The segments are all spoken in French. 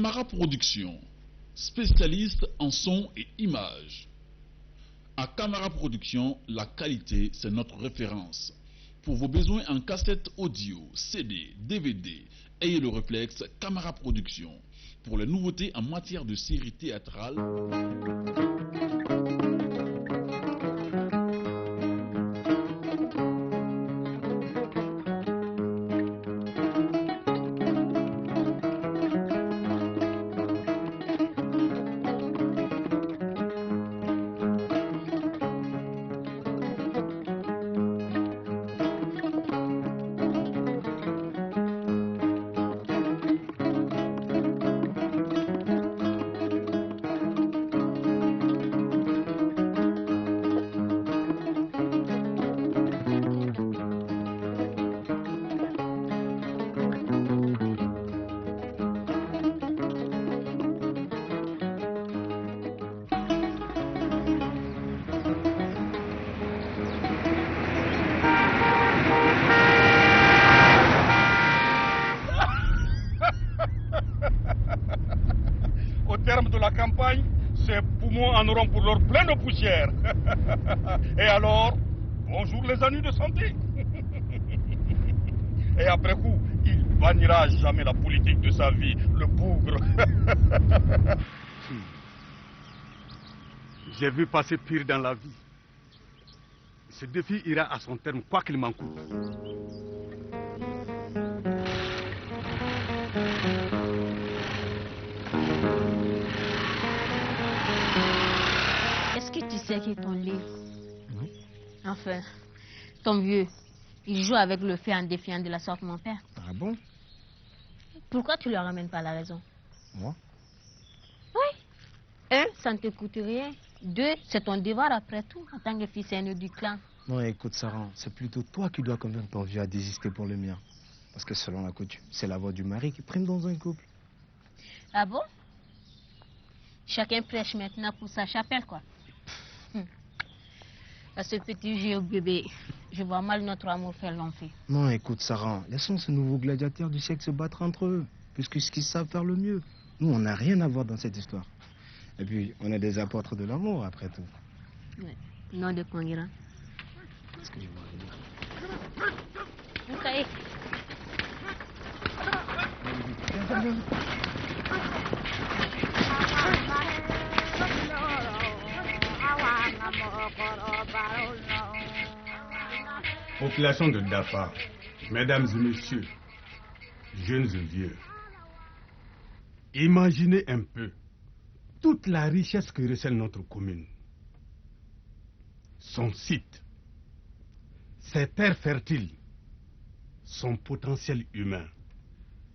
Camara Production, spécialiste en son et images. À Camara Production, la qualité, c'est notre référence. Pour vos besoins en cassette audio, CD, DVD, ayez le réflexe Camara Production. Pour les nouveautés en matière de séries théâtrales, Au terme de la campagne, ces poumons en auront pour leur plein de poussière. Et alors, bonjour les ennuis de santé. Et après coup, il bannira jamais la politique de sa vie, le bougre. J'ai vu passer pire dans la vie. Ce défi ira à son terme, quoi qu'il m'en coûte. Est-ce que tu sais qui est ton livre? Oui. Enfin, ton vieux, il joue avec le feu en défiant de la sorte mon père. Ah bon? Pourquoi tu ne lui ramènes pas la raison? Moi? Oui. Un, ça ne te coûte rien. Deux, c'est ton devoir après tout, en tant que fils aîné du clan. Non, écoute, Sarah, c'est plutôt toi qui dois convaincre ton vieux à désister pour le mien. Parce que selon la coutume, c'est la voix du mari qui prime dans un couple. Ah bon? Chacun prêche maintenant pour sa chapelle, quoi. À ce petit vieux bébé, je vois mal notre amour faire l'enfer. Non, écoute, Sarah, laissons ces nouveaux gladiateurs du siècle se battre entre eux, puisque ce qu'ils savent faire le mieux. Nous, on n'a rien à voir dans cette histoire. Et puis, on est des apôtres de l'amour, après tout. Ouais. Non de Congira. Qu'est-ce que je vois venir? Moukaï. Population de Dafa, mesdames et messieurs, jeunes et vieux, imaginez un peu toute la richesse que recèle notre commune. Son site, ses terres fertiles, son potentiel humain.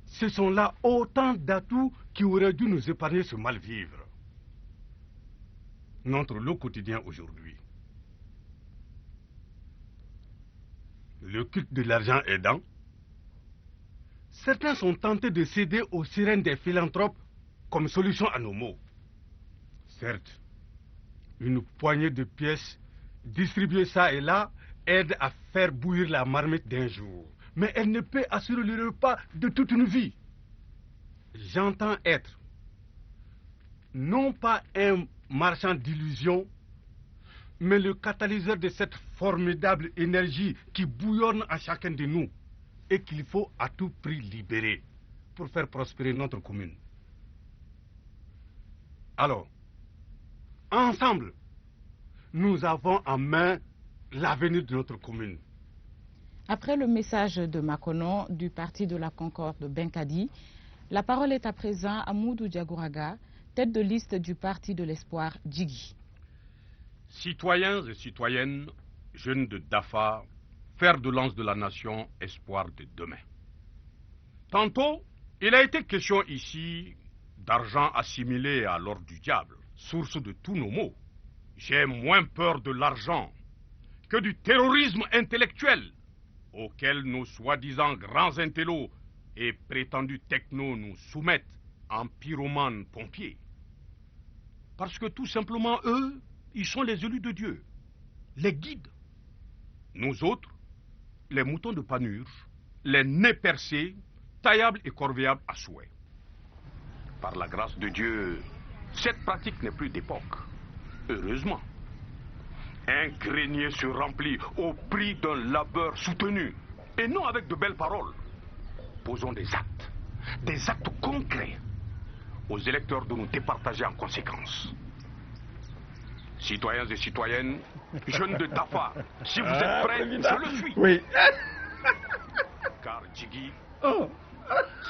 Ce sont là autant d'atouts qui auraient dû nous épargner ce mal-vivre. Notre lot quotidien aujourd'hui. Le culte de l'argent aidant, certains sont tentés de céder aux sirènes des philanthropes comme solution à nos maux. Certes, une poignée de pièces distribuées ça et là aide à faire bouillir la marmite d'un jour. Mais elle ne peut assurer le repas de toute une vie. J'entends être non pas un marchand d'illusions, mais le catalyseur de cette formidable énergie qui bouillonne en chacun de nous et qu'il faut à tout prix libérer pour faire prospérer notre commune. Alors, ensemble, nous avons en main l'avenir de notre commune. Après le message de Makono du Parti de la Concorde Benkadi, la parole est à présent à Moudou Diagouraga, tête de liste du Parti de l'Espoir Djigui. Citoyens et citoyennes, jeunes de Dafa, fer de lance de la nation, espoir de demain. Tantôt, il a été question ici d'argent assimilé à l'or du diable, source de tous nos maux. J'ai moins peur de l'argent que du terrorisme intellectuel auquel nos soi-disant grands intellos et prétendus technos nous soumettent en pyromanes pompiers. Parce que tout simplement, eux, ils sont les élus de Dieu, les guides. Nous autres, les moutons de Panurge, les nez percés, taillables et corvéables à souhait. Par la grâce de Dieu, cette pratique n'est plus d'époque. Heureusement. Un grenier se remplit au prix d'un labeur soutenu, et non avec de belles paroles. Posons des actes concrets, aux électeurs de nous départager en conséquence. Citoyens et citoyennes, jeunes de Dafa, si vous êtes prêts, je le suis. Oui. Car Djigui,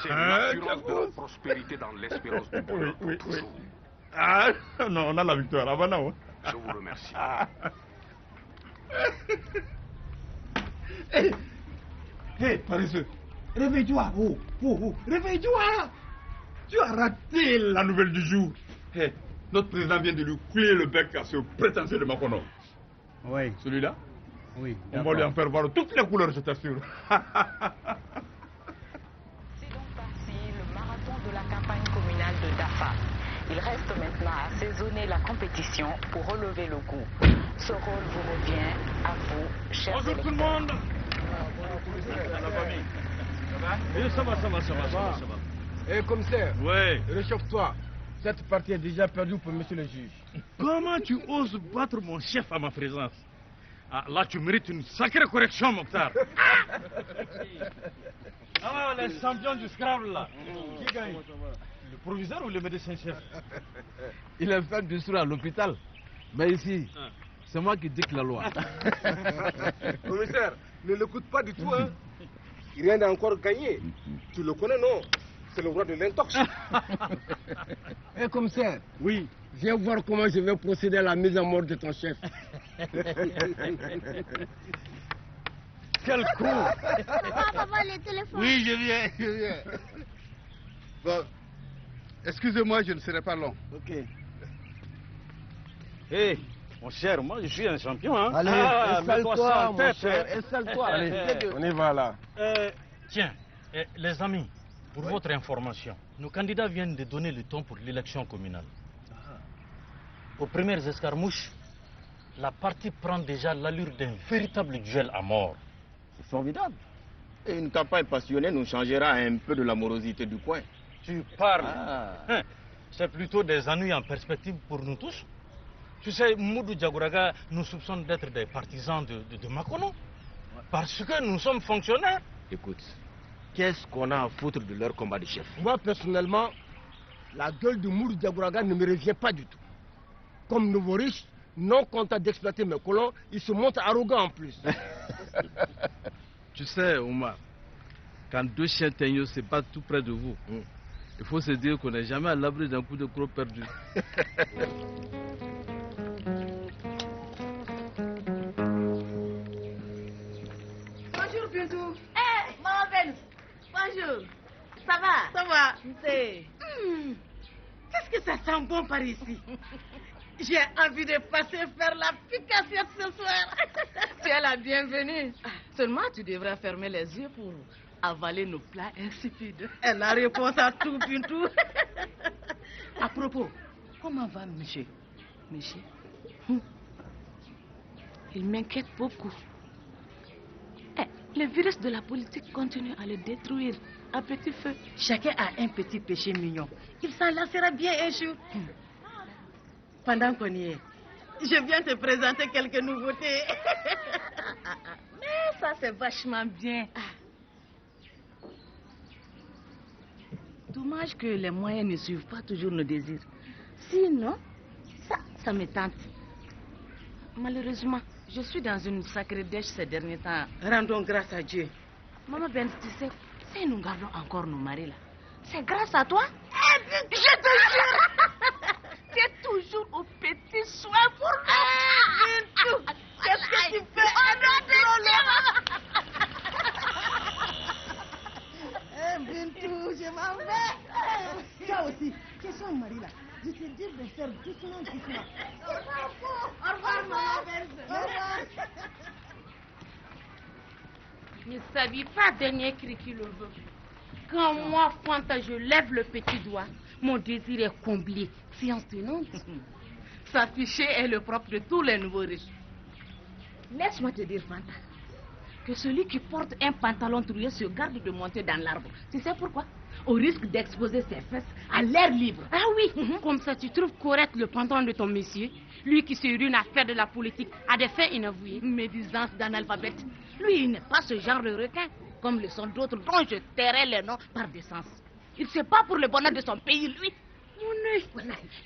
c'est l'assurance de la prospérité dans l'espérance du bonheur pour toujours. Ah, non, on a la victoire. Ah, bah non. Je vous remercie. Hé, paresseux, réveille-toi. Réveille-toi. Tu as raté la nouvelle du jour. Hé, notre président vient de lui couler le bec à ce prétentieux de Makono. Oui. Celui-là? Oui. On va lui en faire voir toutes les couleurs, je t'assure. C'est donc parti le marathon de la campagne communale de Dafa. Il reste maintenant à assaisonner la compétition pour relever le goût. Ce rôle vous revient à vous, chers Bonjour électeurs. tout le monde. Ça va. Eh, commissaire, Ouais. réchauffe-toi. Cette partie est déjà perdue pour monsieur le juge. Comment tu oses battre mon chef à ma présence? Ah, là, tu mérites une sacrée correction, Mokhtar. Ah, les champions du Scrabble, là. Qui gagne? Le proviseur ou le médecin-chef? Il est fait du à l'hôpital. Mais ici, c'est moi qui dicte la loi. Commissaire, ne l'écoute pas du tout, hein. Il vient d'encore gagner. Tu le connais, non? C'est le roi de l'intox. Eh, commissaire, Oui. viens voir comment je vais procéder à la mise en mort de ton chef. Quel coup! Papa, le téléphone. Oui, je viens. Bon, excusez-moi, je ne serai pas long. Ok. Hé, mon cher, moi je suis un champion, hein. Allez, mets-toi installe-toi, ça en mon tête, cher, hein. installe-toi. On y va là. Tiens, les amis, pour votre information, nos candidats viennent de donner le ton pour l'élection communale. Aux premières escarmouches, la partie prend déjà l'allure d'un véritable duel à mort. C'est formidable. Et une campagne passionnée nous changera un peu de la morosité du coin. Tu parles. Hein, c'est plutôt des ennuis en perspective pour nous tous. Tu sais, Moudou Diagouraga nous soupçonne d'être des partisans de Makono. Parce que nous sommes fonctionnaires. Écoute, qu'est-ce qu'on a à foutre de leur combat de chef? Moi, personnellement, la gueule de Mourou Diagouraga ne me revient pas du tout. Comme nouveau riche, non content d'exploiter mes colons, il se montre arrogant en plus. Tu sais, Omar, quand deux chiens teigneux se battent tout près de vous, il faut se dire qu'on n'est jamais à l'abri d'un coup de croc perdu. Bonjour, Bintou. Maman Ben, bonjour. Ça va? Ça va? Qu'est-ce que ça sent bon par ici? J'ai envie de passer faire la picassiette ce soir. Tu es la bienvenue. Seulement, tu devrais fermer les yeux pour avaler nos plats insipides. Elle a réponse à tout, Bintou. À propos, comment va monsieur? Monsieur? Il m'inquiète beaucoup. Le virus de la politique continue à le détruire à petit feu. Chacun a un petit péché mignon. Il s'en lassera bien un jour. Pendant qu'on y est, je viens te présenter quelques nouveautés. Mais ça, c'est vachement bien. Dommage que les moyens ne suivent pas toujours nos désirs. Sinon, ça me tente. Malheureusement, je suis dans une sacrée dèche ces derniers temps. Rendons grâce à Dieu. Maman Ben, tu sais, si nous gardons encore nos maris là, c'est grâce à toi. Je te jure. Tu es toujours au petit soin pour nous. Bintou, qu'est-ce que tu fais? Bintou, je m'en vais. Toi aussi, question Marie là. Je te dis de faire doucement. Au revoir, maman. Au revoir. Ne s'habille pas, dernier cri qui le veut. Quand moi, Fanta, je lève le petit doigt, mon désir est comblé. Séance tenante. S'afficher est le propre de tous les nouveaux riches. Laisse-moi te dire, Fanta, que celui qui porte un pantalon troué se garde de monter dans l'arbre. Tu sais pourquoi? au risque d'exposer ses fesses à l'air libre. Ah oui, comme ça tu trouves correct le pantalon de ton monsieur? Lui qui se rune à faire de la politique a des faits inavoués. Médisance d'analphabète. Lui, il n'est pas ce genre de requin, comme le sont d'autres dont je tairai les noms par décence. Il ne sait pas pour le bonheur de son pays, lui. Mon œil,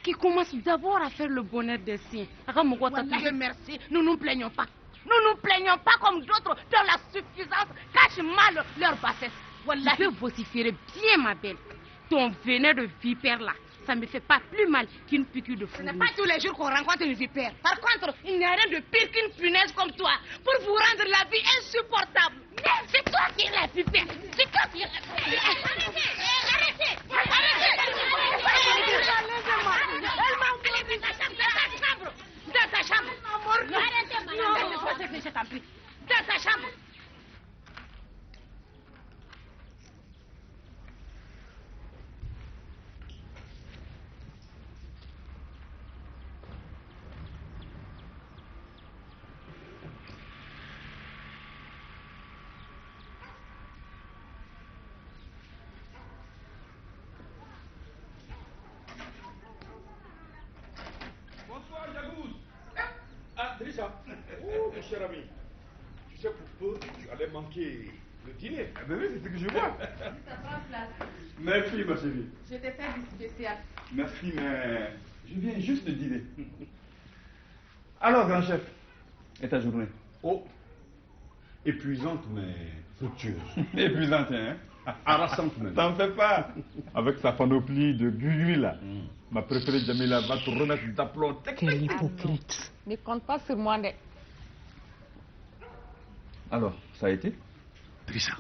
qui commence d'abord à faire le bonheur des siens. Dieu merci, nous nous plaignons pas. Nous nous plaignons pas comme d'autres dont la suffisance cache mal leur bassesse. Tu peux vociférer bien, ma belle. Ton venin de vipère là, ça me fait pas plus mal qu'une piqûre de fourmi. Ce n'est pas tous les jours qu'on rencontre une vipère. Par contre, il n'y a rien de pire qu'une punaise comme toi pour vous rendre la vie insupportable. C'est toi qui es la vipère. C'est toi qui es la vipère. Arrêtez. Dans ta chambre. Arrêtez, madame. Je t'en prie. Dans ta chambre. Bonsoir, Jagous. Ah, Drissa. Oh, mon cher ami. Tu sais, pour peu, tu allais manquer le dîner. Ah, ben oui, c'est ce que je vois. Merci, ma chérie. Je t'ai fait du spécial. Merci, mais je viens juste de dîner. Alors, grand chef, et ta journée? Oh, épuisante, mais fructueuse. Épuisante, hein? Harassante même. T'en fais pas. Avec sa panoplie de guilluis là. Ma préférée Jamila va te remettre d'aplomb. Quel hypocrite. Ne compte pas sur moi, né. Alors, ça a été? Drissa,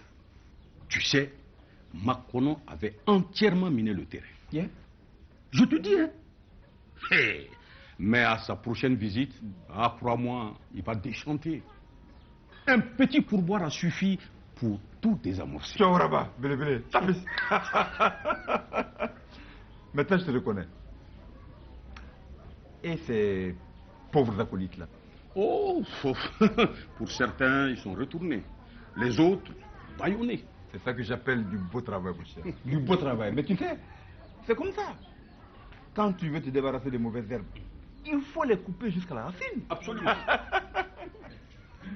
tu sais, Makono avait entièrement miné le terrain. Yeah. Je te dis, hein. Hey. Mais à sa prochaine visite, crois-moi, il va déchanter. Un petit pourboire a suffi pour tout désamorcer. Ciao, Rabat, bélé, bélé, tapis. Maintenant, je te reconnais. Et ces pauvres acolytes là? Oh, pour certains, ils sont retournés. Les autres, bâillonnés. C'est ça que j'appelle du beau travail, mon cher. Du beau travail. Mais tu sais, c'est comme ça. Quand tu veux te débarrasser des mauvaises herbes, il faut les couper jusqu'à la racine. Absolument.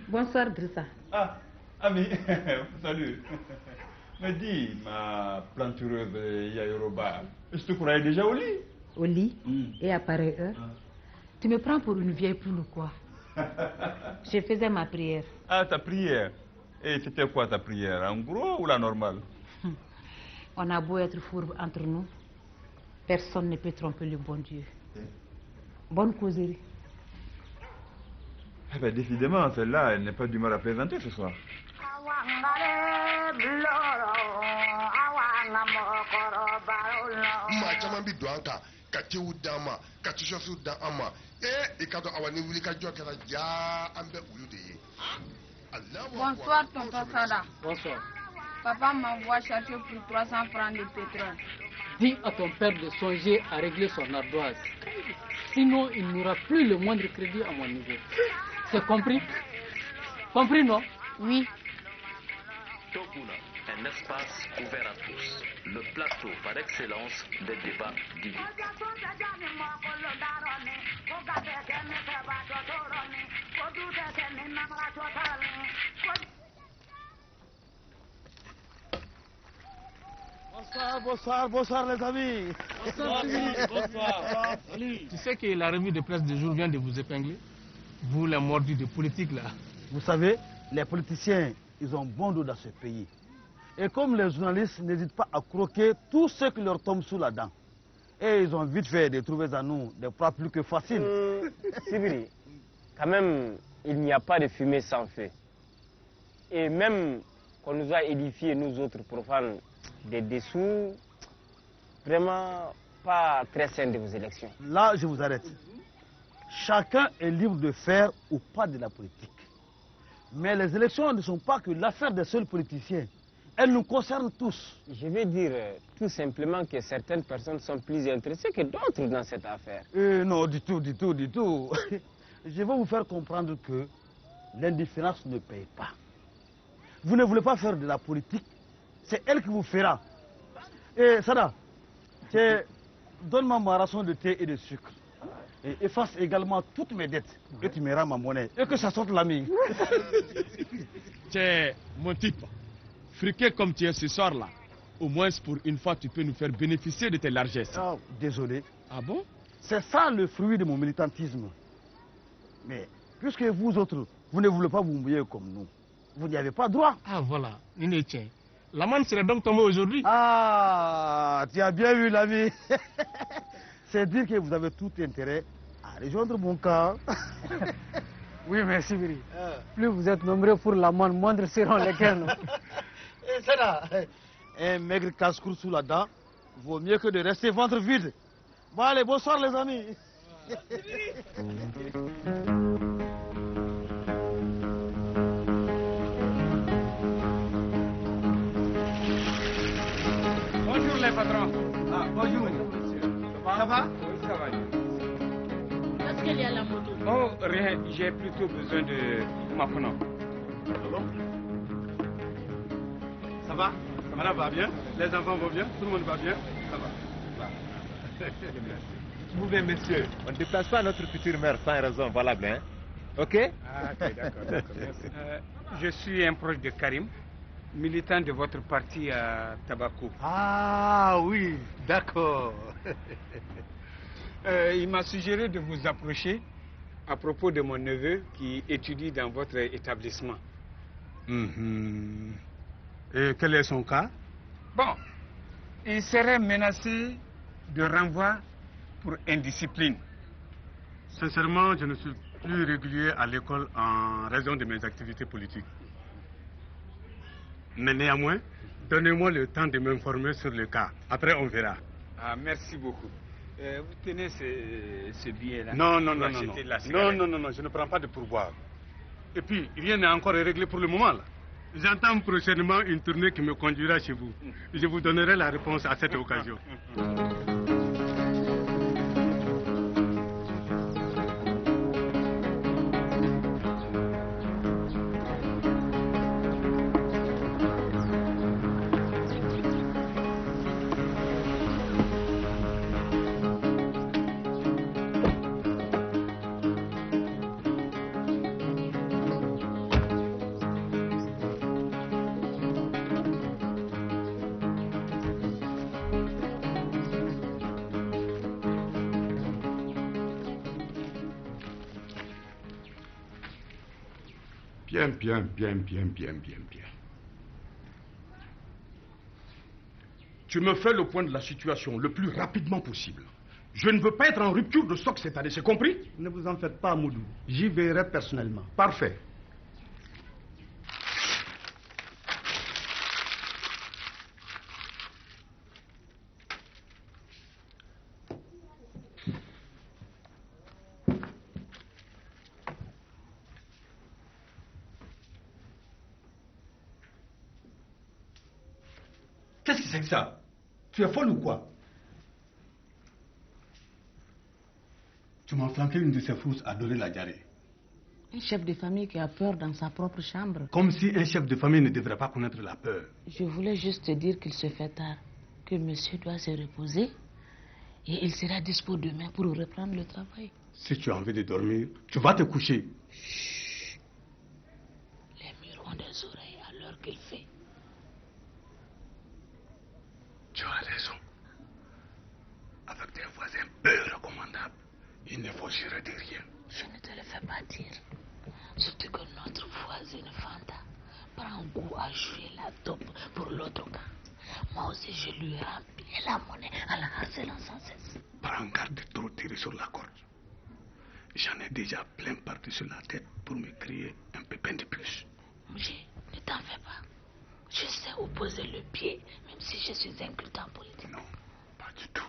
Bonsoir, Drissa. Ah, ami, salut. Mais dis, ma plantureuse Yayoroba, je te croyais déjà au lit. Au lit? Et à pareille heure? Tu me prends pour une vieille poule ou quoi? Je faisais ma prière. Ah, ta prière? Et c'était quoi ta prière? En gros ou la normale? On a beau être fourbe entre nous, personne ne peut tromper le bon Dieu. Bonne causerie. Eh bien, décidément, celle-là, elle n'est pas du mal à plaisanter ce soir. Bonsoir, tonton Sada. Bonsoir. Papa m'envoie chercher pour 300 francs de pétrole. Dis à ton père de songer à régler son ardoise. Sinon, il n'aura plus le moindre crédit à mon niveau. C'est compris? Compris, non? Oui. Tokuna, un espace ouvert à tous. Le plateau par excellence des débats d'idées. Bonsoir les amis. Bonsoir. Tu sais que la revue de presse du jour vient de vous épingler? Vous, les mordus de politique là. Vous savez, les politiciens, ils ont bon dos dans ce pays. Et comme les journalistes n'hésitent pas à croquer tout ce qui leur tombe sous la dent. Et ils ont vite fait de trouver à nous des proies plus que faciles. Sibiri, quand même, il n'y a pas de fumée sans feu. Et même qu'on nous a édifié, nous autres profanes, des dessous, vraiment pas très sains de vos élections. Là, je vous arrête. Chacun est libre de faire ou pas de la politique. Mais les élections ne sont pas que l'affaire des seuls politiciens. Elles nous concernent tous. Je vais dire tout simplement que certaines personnes sont plus intéressées que d'autres dans cette affaire. Non, du tout. Je vais vous faire comprendre que l'indifférence ne paye pas. Vous ne voulez pas faire de la politique, c'est elle qui vous fera. Et Sada, donne-moi ma ration de thé et de sucre. Et efface également toutes mes dettes. Et tu me rends ma monnaie. Et que ça sorte l'ami. Tiens, mon type, friqué comme tu es ce soir-là, au moins pour une fois tu peux nous faire bénéficier de tes largesses. Ah, désolé. Ah bon? C'est ça le fruit de mon militantisme. Mais puisque vous autres, vous ne voulez pas vous mouiller comme nous, vous n'y avez pas droit. Ah voilà, tiens. La manne serait donc tombée aujourd'hui. Ah, tu as bien vu l'ami. C'est dire que vous avez tout intérêt à rejoindre mon camp. Oui, merci, Biri. Plus vous êtes nombreux pour la manne, moindres seront les gains. C'est là. Un maigre casse-cour sous la dent vaut mieux que de rester ventre vide. Bon, allez, bonsoir les amis. Bonjour les patrons. Ah, bonjour monsieur. Ça va? Oui, ça va. Qu'est-ce qu'il y a à la moto? Oh, rien. J'ai plutôt besoin de ma pneu. Ça va? Madame va bien? Les enfants vont bien? Tout le monde va bien? Ça va. Vous bien, messieurs, on ne déplace pas notre futur maire sans raison valable, hein? Ok? Ah, ok, d'accord, merci. Je suis un proche de Karim, militant de votre parti à Tabakou. Ah oui, d'accord. Il m'a suggéré de vous approcher à propos de mon neveu qui étudie dans votre établissement. Et quel est son cas? Bon, il serait menacé de renvoi pour indiscipline. Sincèrement, je ne suis plus régulier à l'école en raison de mes activités politiques. Mais néanmoins, donnez-moi le temps de m'informer sur le cas. Après, on verra. Ah, merci beaucoup. Vous tenez ce billet-là? Non, pour acheter de la cigarette. non, je ne prends pas de pourboire. Et puis, rien n'est encore réglé pour le moment, là. J'entends prochainement une tournée qui me conduira chez vous. Je vous donnerai la réponse à cette occasion. Bien. Tu me fais le point de la situation le plus rapidement possible. Je ne veux pas être en rupture de stock cette année, c'est compris? Ne vous en faites pas, Moudou. J'y veillerai personnellement. Parfait. Qu'est-ce que c'est que ça? Tu es folle ou quoi? Tu m'as flanqué une de ces frousses à donner la diarrhée. Un chef de famille qui a peur dans sa propre chambre. Comme si un chef de famille ne devrait pas connaître la peur. Je voulais juste te dire qu'il se fait tard, que monsieur doit se reposer et il sera dispo demain pour reprendre le travail. Si tu as envie de dormir, tu vas te coucher. Chut. Les murs ont des oreilles à l'heure qu'il fait. Tu as raison. Avec des voisins peu recommandables, il ne faut jurer de rien. Je ne te le fais pas dire. Surtout que notre voisine Fanta prend goût à jouer la taupe pour l'autre camp. Moi aussi, je lui ai rempli la monnaie en la harcelant sans cesse. Prends garde de trop tirer sur la corde. J'en ai déjà plein par-dessus la tête pour me créer un pépin de plus. Mouché, ne t'en fais pas. Je sais où poser le pied, même si je suis inculte en politique. Non, pas du tout.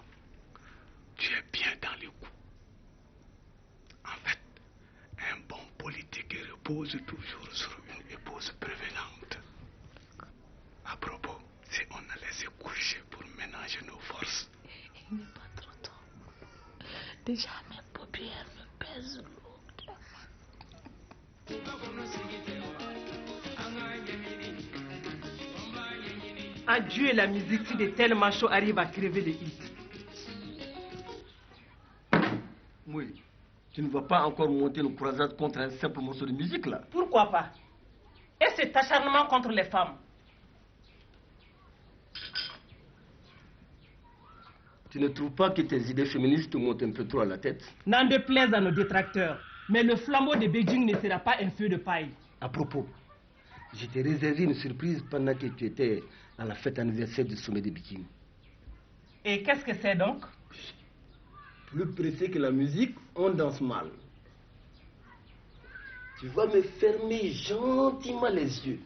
Tu es bien dans le coup. En fait, un bon politique repose toujours sur une épouse prévenante. À propos, si on allait se coucher pour ménager nos forces. Il n'est pas trop tôt. Déjà, mes paupières me pèsent lourd. Adieu la musique si de tels machos arrivent à crever les hits. Oui, tu ne vas pas encore monter une croisade contre un simple morceau de musique là. Pourquoi pas? Et cet acharnement contre les femmes? Tu ne trouves pas que tes idées féministes te montent un peu trop à la tête? N'en déplaise à nos détracteurs, mais le flambeau de Beijing ne sera pas un feu de paille. À propos, je t'ai réservé une surprise pendant que tu étais à la fête anniversaire du sommet de Bikini. Et qu'est-ce que c'est donc? Plus pressé que la musique, on danse mal. Tu vas me fermer gentiment les yeux.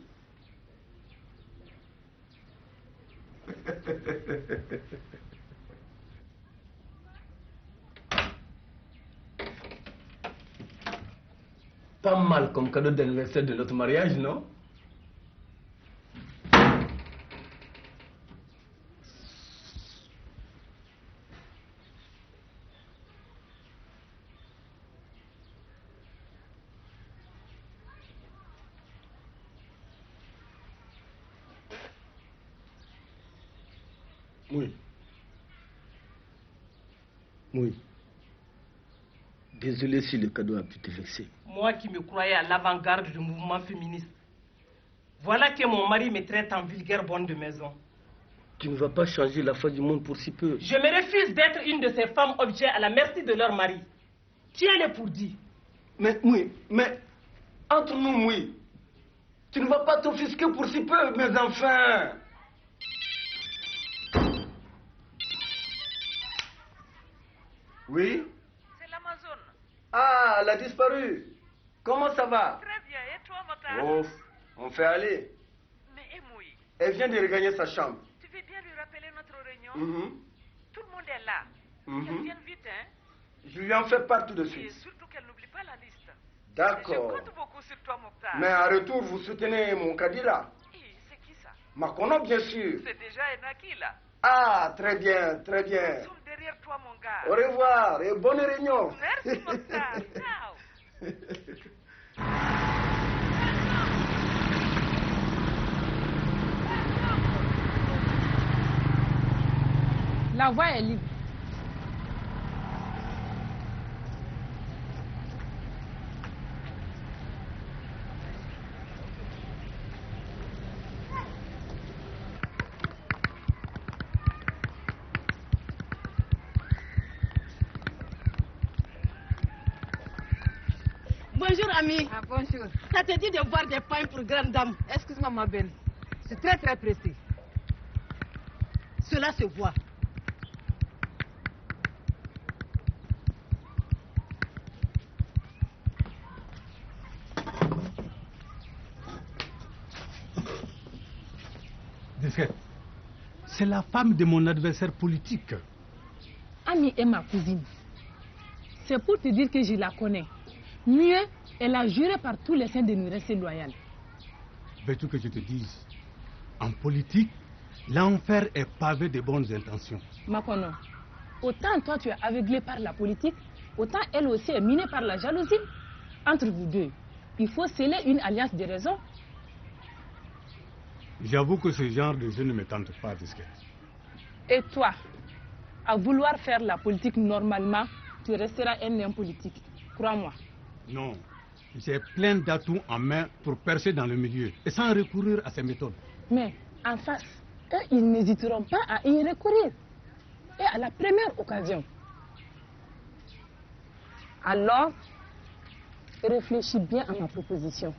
Pas mal comme cadeau d'anniversaire de notre mariage, non? Oui. Oui. Désolé si le cadeau a pu te vexer. Moi qui me croyais à l'avant-garde du mouvement féministe. Voilà que mon mari me traite en vulgaire bonne de maison. Tu ne vas pas changer la face du monde pour si peu. Je me refuse d'être une de ces femmes objets à la merci de leur mari. Tiens-le pour dit. Mais oui, mais entre nous, oui. Tu ne vas pas t'offusquer pour si peu, mes enfants. Oui? C'est l'Amazon. Ah, elle a disparu. Comment ça va? Très bien. Et toi, Mokhtar? Oh, on fait aller. Mais Emoui, Elle vient de regagner sa chambre. tu veux bien lui rappeler notre réunion? Tout le monde est là. Qu'elle vienne vite, hein? Je lui en fais part tout de Et suite. surtout qu'elle n'oublie pas la liste. D'accord. Je compte beaucoup sur toi, Mokhtar. Mais en retour, vous soutenez mon Kadira. C'est qui ça? Makono, bien sûr. C'est déjà un acquis, là. Ah, très bien, très bien. Nous sommes derrière toi, mon gars. Au revoir et bonne réunion. Merci, Mokhtar. Ciao. La voie est libre. Bonjour, ami. Ah, bonjour. Ça te dit de boire des pains pour grande dame? Excuse-moi, ma belle. Je suis très très pressée. Cela se voit. C'est la femme de mon adversaire politique. Ami est ma cousine. C'est pour te dire que je la connais. Mieux, elle a juré par tous les saints de nous rester loyale. Veux-tu que je te dise? En politique, l'enfer est pavé de bonnes intentions. Makono, autant toi tu es aveuglé par la politique, autant elle aussi est minée par la jalousie. Entre vous deux, il faut sceller une alliance de raison. J'avoue que ce genre de jeu ne me tente pas, disquette. Et toi, à vouloir faire la politique normalement, tu resteras un homme politique. Crois-moi. Non, j'ai plein d'atouts en main pour percer dans le milieu et sans recourir à ces méthodes. Mais en face, eux, ils n'hésiteront pas à y recourir. Et à la première occasion. Alors, réfléchis bien à ma proposition.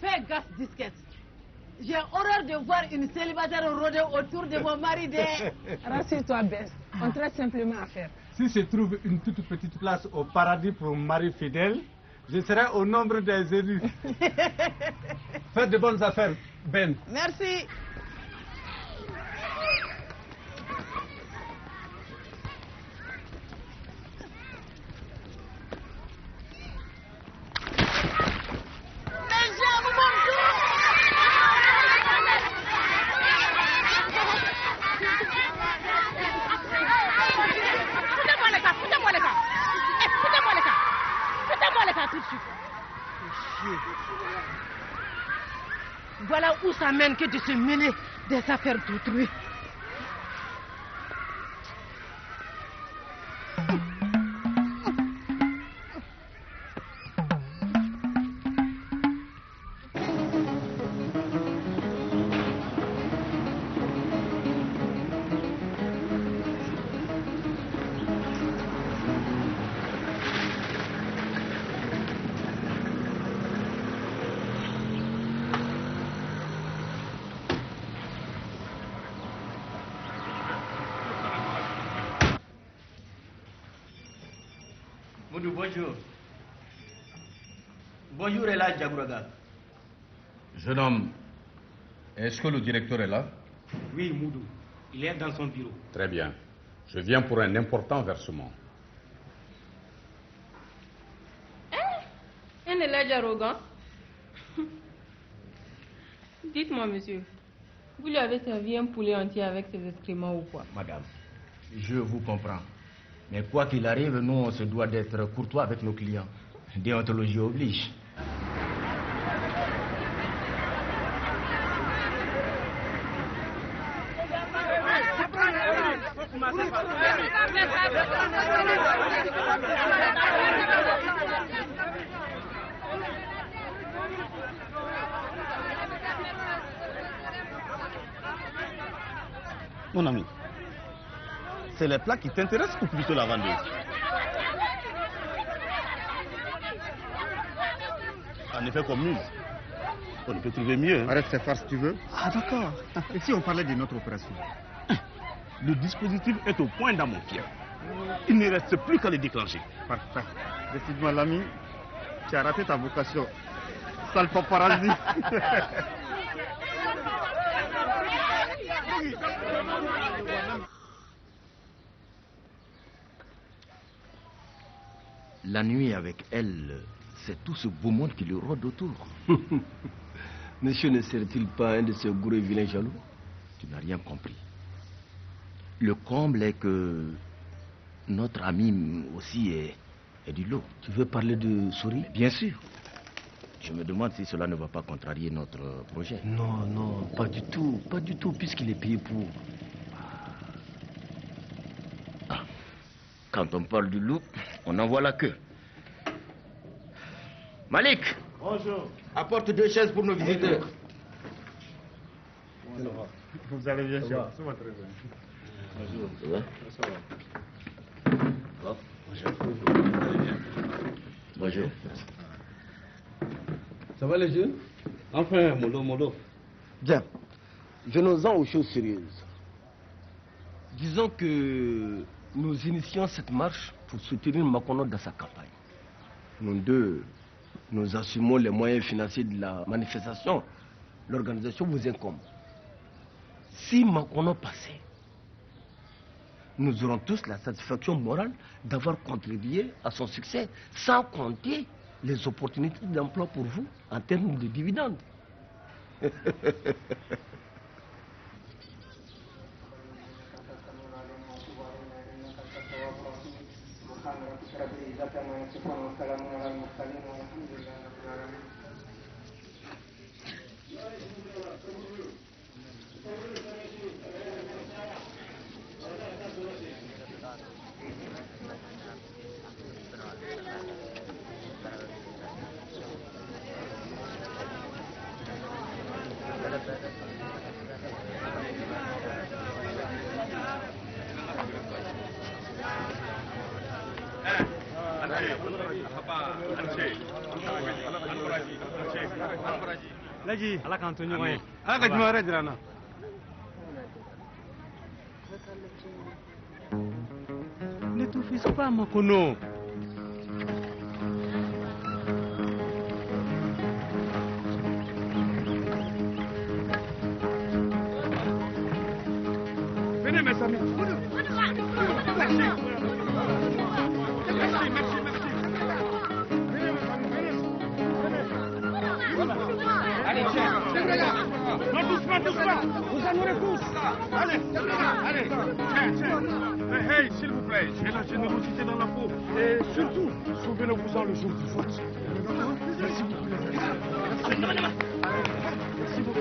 Fais gaffe, disquette. J'ai horreur de voir une célibataire rôder autour de mon mari. Rassure-toi, Bess. On traite simplement à faire. Si se trouve une toute petite place au paradis pour un mari fidèle, je serai au nombre des élus. Faites de bonnes affaires, Ben. Merci. Voilà où ça mène que de se mêler des affaires d'autrui. Moudou, bonjour. Bonjour, Ella Djagouraga. Jeune homme, est-ce que le directeur est là? Oui, Moudou. Il est dans son bureau. Très bien. Je viens pour un important versement. Un élève arrogant. Dites-moi, monsieur, vous lui avez servi un poulet entier avec ses excréments ou quoi? Madame, je vous comprends. Mais quoi qu'il arrive, nous, on se doit d'être courtois avec nos clients. Déontologie oblige. Mon ami, c'est les plats qui t'intéressent ou plutôt la vendeuse? En effet, comme nous, on ne peut trouver mieux. Arrête ces farces si tu veux. Ah d'accord. Et si on parlait de notre opération? Le dispositif est au point dans mon pied. Il ne reste plus qu'à le déclencher. Parfait. Décide-moi, l'ami, tu as raté ta vocation. Sale paparazzi. La nuit avec elle, c'est tout ce beau monde qui le rôde autour. Monsieur ne serait-il pas un de ces gourous vilains jaloux? Tu n'as rien compris. Le comble est que notre ami aussi est du lot. Tu veux parler de Souris? Bien sûr. Je me demande si cela ne va pas contrarier notre projet. Non, non, pas du tout, puisqu'il est payé pour. Ah. Quand on parle du loup, on en voit la queue. Malik! Bonjour. Apporte 2 chaises pour nos visiteurs. Vous allez bien, cher. Ça va très bien. Bonjour. Ça va? Bonjour. Ça va les jeunes? Enfin, mollo. Bien. Venons-en aux choses sérieuses. Disons que nous initions cette marche pour soutenir Makono dans sa campagne. Nous deux, nous assumons les moyens financiers de la manifestation. L'organisation vous incombe. Si Makono passait, nous aurons tous la satisfaction morale d'avoir contribué à son succès, sans compter les opportunités d'emploi pour vous en termes de dividendes. Lagi, ala kan tunyo ngayon. Ala ka jumara dirana. Ne t'offuse pas, Makono. Venez, mes amis. Allez, tiens, doucement. Vous en aurez tous. Allez. Tiens. Hey, s'il vous plaît, j'ai la générosité dans la peau. Et surtout, souvenez-vous-en le jour du vote. Merci beaucoup. Merci beaucoup.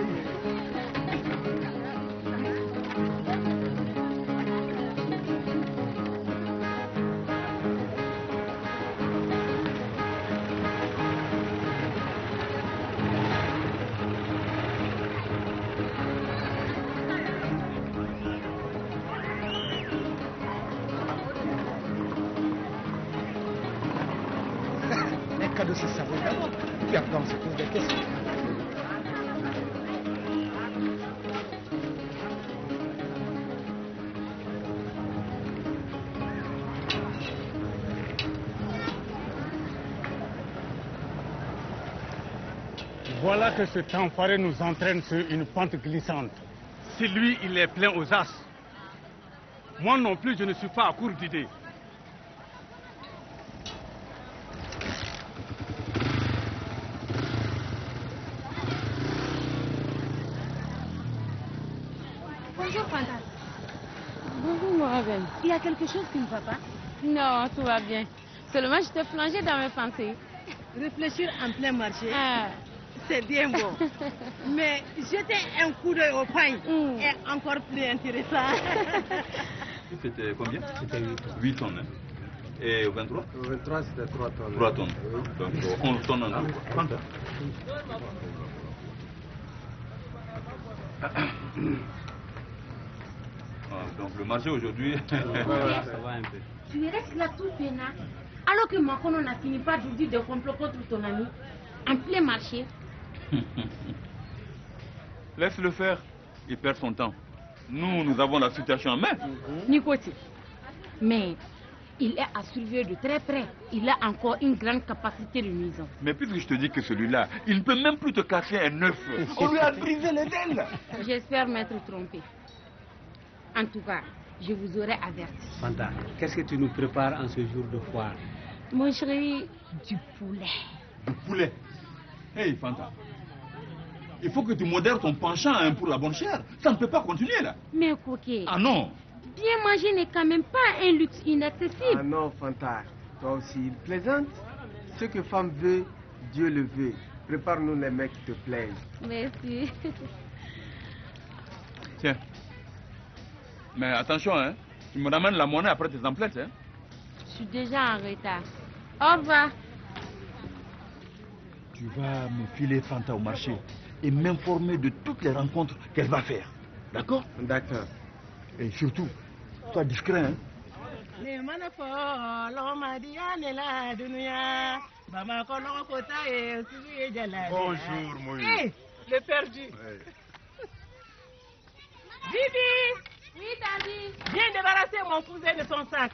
de se savoir d'abord. Puis après, on se pose des questions. Voilà que cet enfoiré nous entraîne sur une pente glissante. Si lui, il est plein aux as. Moi non plus, je ne suis pas à court d'idées. Bonjour, Fanta. Bonjour, Morabel. Il y a quelque chose qui ne va pas? Non, tout va bien. Seulement, je t'ai plongé dans mes pensées. Réfléchir en plein marché, Ah. c'est bien beau. Mais jeter un coup d'œil au pain est encore plus intéressant. C'était combien? C'était 8 tonnes. Et au 23? Au 23, c'était 3 tonnes. 3 tonnes. Donc 11 tonnes en tout. Donc le marché aujourd'hui... Ça va un peu. Tu restes là tout peinard, alors que Macron n'a fini pas de dire des complots contre ton ami, en plein marché. Laisse-le faire. Il perd son temps. Nous avons la situation en main. Nicoti. Mais il est à surveiller de très près. Il a encore une grande capacité de nuisance. Mais puisque je te dis que celui-là, il ne peut même plus te casser un œuf. On lui a brisé les dents. J'espère m'être trompé. En tout cas, je vous aurais averti. Fanta, qu'est-ce que tu nous prépares en ce jour de foire? Mon chéri, du poulet. Du poulet? Hey Fanta, il faut que tu modères ton penchant hein, pour la bonne chair. Ça ne peut pas continuer là. Mais coquet. Ah non. Bien manger n'est quand même pas un luxe inaccessible. Ah non, Fanta, toi aussi, il plaisante. Ce que femme veut, Dieu le veut. Prépare-nous les mecs qui te plaisent. Merci. Tiens. Mais attention, hein. Tu me ramènes la monnaie après tes emplettes, hein. Je suis déjà en retard. Au revoir. Tu vas me filer Fanta au marché et m'informer de toutes les rencontres qu'elle va faire. D'accord? D'accord. Et surtout, sois discret, hein. Bonjour, Moïse. Hé, le perdu. Ouais. Bibi! Oui, Daddy. Viens débarrasser mon cousin de son sac.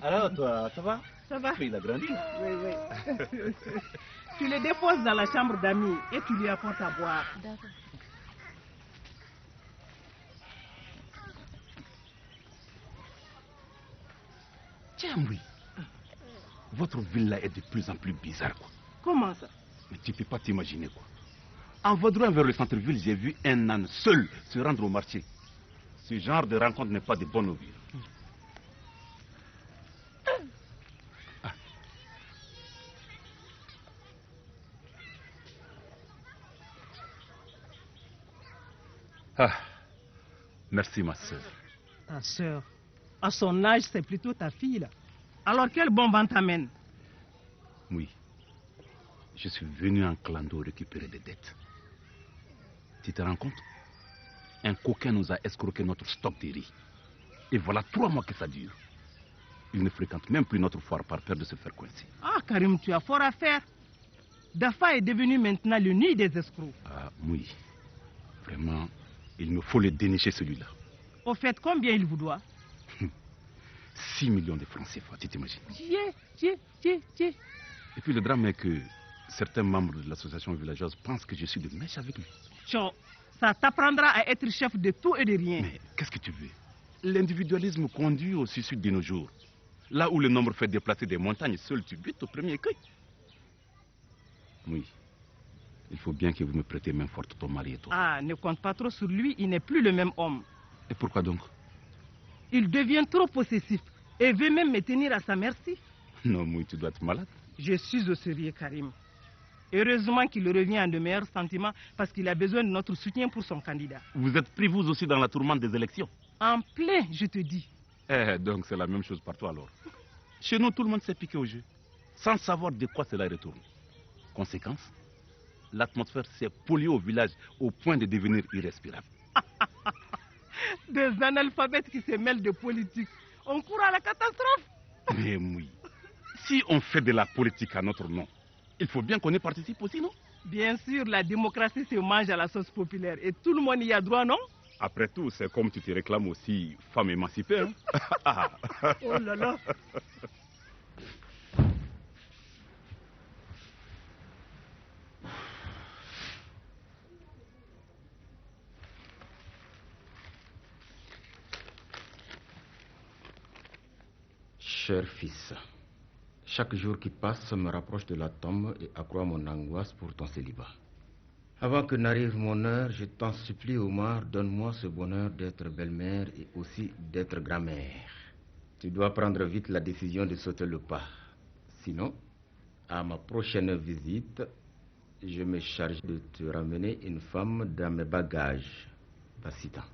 Alors, toi, ça va? Ça va? Il a grandi. Oui, oui. Tu le déposes dans la chambre d'amis et tu lui apportes à boire. D'accord. Tiens, oui. Votre ville là est de plus en plus bizarre, quoi. Comment ça? Mais tu peux pas t'imaginer, quoi. En vadrouillant vers le centre-ville, j'ai vu un âne seul se rendre au marché. Ce genre de rencontre n'est pas de bon augure. Ah, merci ma soeur. Ta soeur. À son âge, c'est plutôt ta fille, là. Alors quel bon vent t'amène? Oui. Je suis venu en clando récupérer des dettes. Tu te rends compte? Un coquin nous a escroqué notre stock de riz. Et voilà 3 mois que ça dure. Il ne fréquente même plus notre foire par peur de se faire coincer. Ah, Karim, tu as fort à faire. Dafa est devenu maintenant le nid des escrocs. Ah, oui. Vraiment, il me faut le dénicher celui-là. Au fait, combien il vous doit? 6 millions de francs CFA, tu t'imagines? Tiens. Et puis le drame est que certains membres de l'association villageoise pensent que je suis de mèche avec lui. Tchao, ça t'apprendra à être chef de tout et de rien. Mais qu'est-ce que tu veux? L'individualisme conduit au suicide de nos jours. Là où le nombre fait déplacer des montagnes, seul tu butes au premier cueil. Oui. Il faut bien que vous me prêtez main forte, ton mari et toi. Ah, ne compte pas trop sur lui, il n'est plus le même homme. Et pourquoi donc? Il devient trop possessif et veut même me tenir à sa merci. Non, Mouy, tu dois être malade. Je suis au sérieux, Karim. Heureusement qu'il revient en de meilleurs sentiments parce qu'il a besoin de notre soutien pour son candidat. Vous êtes pris vous aussi dans la tourmente des élections? En plein, je te dis. Eh, donc c'est la même chose partout alors. Chez nous, tout le monde s'est piqué au jeu, sans savoir de quoi cela retourne. Conséquence, l'atmosphère s'est polluée au village au point de devenir irrespirable. Des analphabètes qui se mêlent de politique. On court à la catastrophe. Mais oui, si on fait de la politique à notre nom, il faut bien qu'on y participe aussi, non? Bien sûr, la démocratie se mange à la sauce populaire et tout le monde y a droit, non? Après tout, c'est comme tu te réclames aussi femme émancipée. Hein? Oh là là. Cher fils, chaque jour qui passe me rapproche de la tombe et accroît mon angoisse pour ton célibat. Avant que n'arrive mon heure, je t'en supplie, Omar, donne-moi ce bonheur d'être belle-mère et aussi d'être grand-mère. Tu dois prendre vite la décision de sauter le pas. Sinon, à ma prochaine visite, je me charge de te ramener une femme dans mes bagages. Bassita.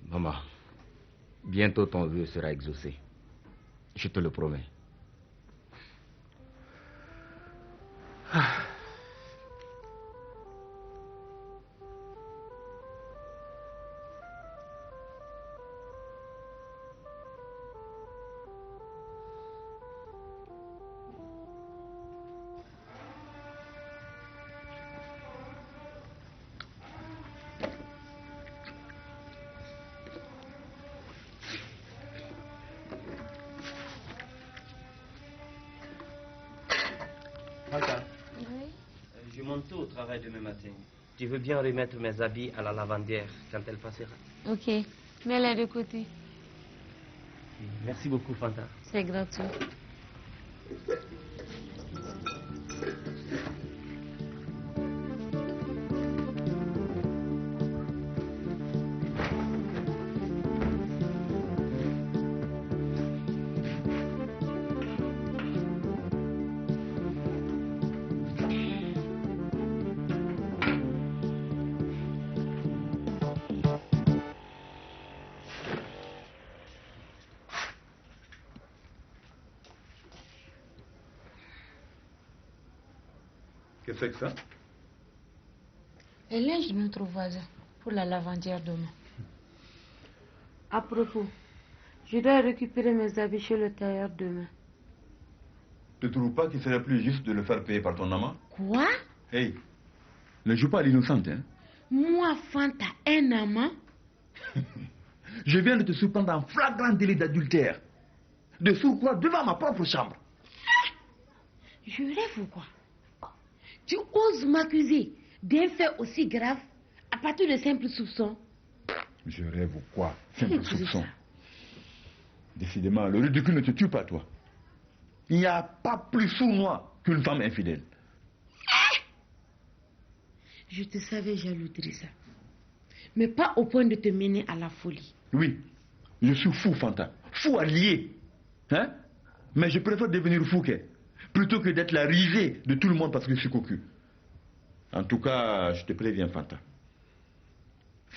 Maman, bientôt ton vœu sera exaucé. Je te le promets. Je monte tôt au travail demain matin. Tu veux bien remettre mes habits à la lavandière quand elle passera? Ok, mets-les de côté. Merci beaucoup, Fanta. C'est gratuit. Qu'est-ce que c'est que ça? Le linge de notre voisin pour la lavandière demain. À propos, je dois récupérer mes habits chez le tailleur demain. Tu ne trouves pas qu'il serait plus juste de le faire payer par ton amant? Quoi? Hey, ne joue pas à l'innocente, hein? Moi, Fanta, un amant? Je viens de te surprendre en flagrant délit d'adultère. De surcroît devant ma propre chambre. Je rêve ou quoi? Tu oses m'accuser d'un fait aussi grave à partir de simples soupçons? Je rêve ou quoi? Simple soupçon. Décidément, le ridicule ne te tue pas, toi. Il n'y a pas plus sournois qu'une femme infidèle. Je te savais jaloux, Drissa. Mais pas au point de te mener à la folie. Oui, je suis fou, Fanta. Fou allié. Hein? Mais je préfère devenir fou plutôt que d'être la risée de tout le monde parce que je suis cocu. En tout cas, je te préviens, Fanta.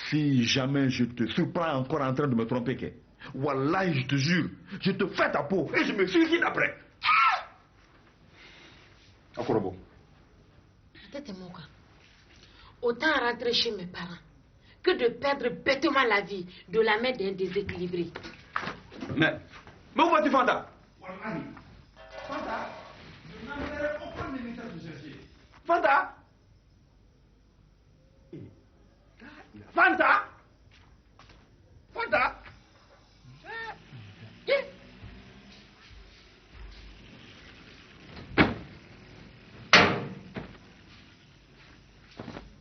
Si jamais je te surprends encore en train de me tromper, Wallah, je te jure, je te fais ta peau et je me suicide après. Akorobo. Peut-être mon cas. Autant rentrer chez mes parents que de perdre bêtement la vie de la main d'un déséquilibré. Mais où vas-tu, Fanta? Fanta, je n'enverrai aucun ministère de chercher. Fanta! Fanta! Fanta!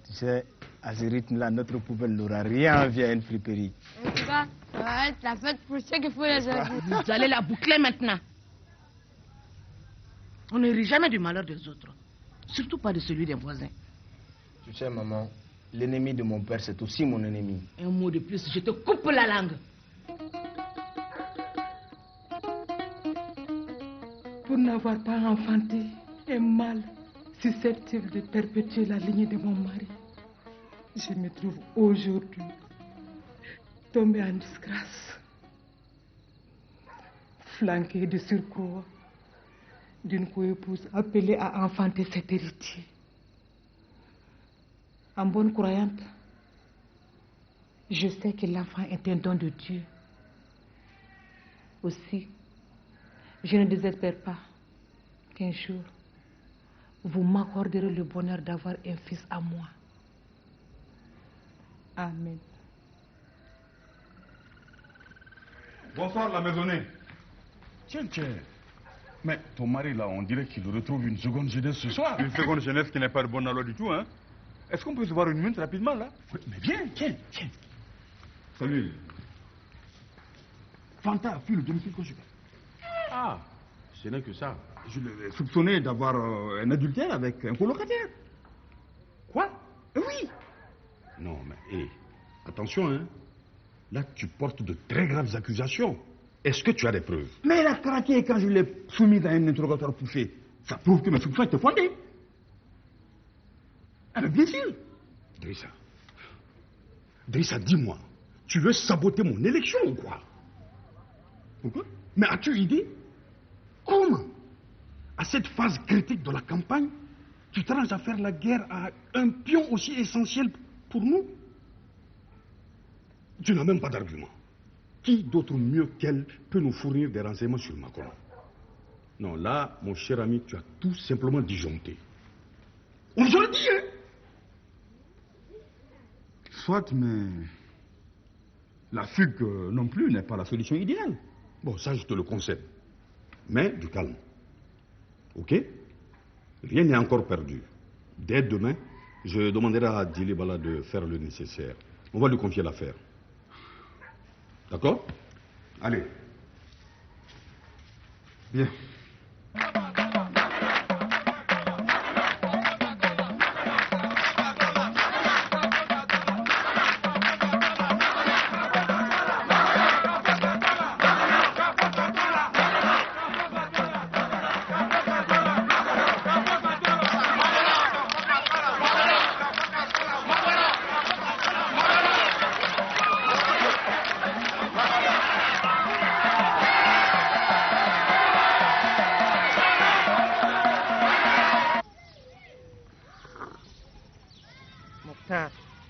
Tu sais, à ce rythme-là, notre poubelle n'aura rien via une friperie. En tout cas, ça va être la fête pour ceux qui font les habits. Vous allez la boucler maintenant. On ne rit jamais du malheur des autres. Surtout pas de celui des voisins. Tu sais, maman, l'ennemi de mon père, c'est aussi mon ennemi. Un mot de plus, je te coupe la langue. Pour n'avoir pas enfanté un mâle susceptible de perpétuer la lignée de mon mari, je me trouve aujourd'hui tombée en disgrâce, flanquée de surcroît d'une coépouse appelée à enfanter cet héritier. En bonne croyante, Je sais que l'enfant est un don de Dieu. Aussi, je ne désespère pas qu'un jour, vous m'accorderez le bonheur d'avoir un fils à moi. Amen. Bonsoir, la maisonnée. Tiens. Mais ton mari, là, on dirait qu'il retrouve une seconde jeunesse ce soir. Une seconde jeunesse qui n'est pas de bonne allure du tout, hein. Est-ce qu'on peut se voir une minute rapidement, là? Oui, mais viens, tiens. Salut. Fanta, fille le domicile conjugal. Ah, ce n'est que ça. Je l'ai soupçonné d'avoir un adultère avec un colocataire. Quoi? Oui. Non, mais attention, hein. Là, tu portes de très graves accusations. Est-ce que tu as des preuves? Mais elle a craqué quand je l'ai soumis à un interrogatoire poussé. Ça prouve que mes soupçons étaient fondés. Ah, mais bien sûr. Drissa, dis-moi, tu veux saboter mon élection ou quoi? Pourquoi? Mais as-tu idée? Comment? À cette phase critique de la campagne, tu t'arranges à faire la guerre à un pion aussi essentiel pour nous? Tu n'as même pas d'argument. Qui d'autre mieux qu'elle peut nous fournir des renseignements sur Macron? Non, là, mon cher ami, tu as tout simplement disjoncté. On nous a dit, hein? Soit, mais la fugue non plus n'est pas la solution idéale. Bon, ça, je te le concède. Mais du calme. Ok? Rien n'est encore perdu. Dès demain, je demanderai à Dili Bala de faire le nécessaire. On va lui confier l'affaire. D'accord? Allez. Bien.